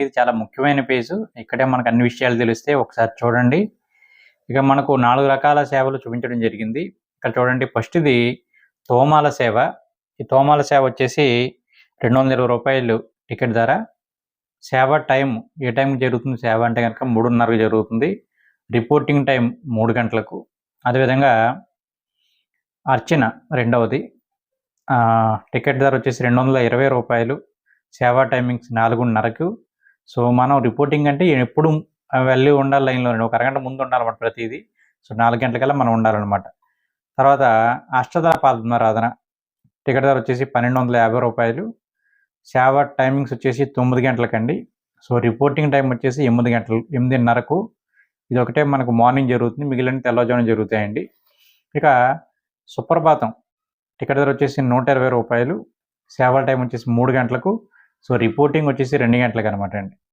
ఇది చాలా ముఖ్యమైన పేజు. ఇక్కడే మనకు అన్ని విషయాలు తెలుస్తాయి. ఒకసారి చూడండి. ఇక మనకు 4 రకాల సేవలు చూపించడం జరిగింది. ఇక్కడ చూడండి, ఫస్ట్‌ది తోమాల సేవ. ఈ తోమాల సేవ వచ్చేసి రూ. 220 టికెట్ ధర. సేవ టైం ఏ టైంకి జరుగుతుంది సేవ అంటే గనక 3:30కి జరుగుతుంది. రిపోర్టింగ్ టైం 3 గంటలకు. అదేవిధంగా అర్చన రెండవది. టికెట్ ధర వచ్చేసి రూ. 220. సేవా టైమింగ్స్ 4:30కు. సో, మనం రిపోర్టింగ్ అంటే ఎప్పుడు వెళ్ళి ఉండాలి లైన్‌లో. ఒక అరగంట ముందు ఉండాలన్నమాట ప్రతీది. సో, 4 గంటలకల్లా మనం ఉండాలన్నమాట. తర్వాత అష్టదళ పద్మారాధన. టికెట్ ధర వచ్చేసి రూ. 1,250. సేవ టైమింగ్స్ వచ్చేసి 9 గంటలకండి. సో, రిపోర్టింగ్ టైం వచ్చేసి 8 గంటలు 8:30కు. ఇదొకటే మనకు మార్నింగ్ జరుగుతుంది. మిగిలిన తెల్లవారుజామున జరుగుతాయండి. ఇక సుప్రభాతం టికెట్ ధర వచ్చేసి రూ. 120. సేవల టైం వచ్చేసి 3 గంటలకు. సో, రిపోర్టింగ్ వచ్చేసి 2 గంటలకు అనమాట అండి.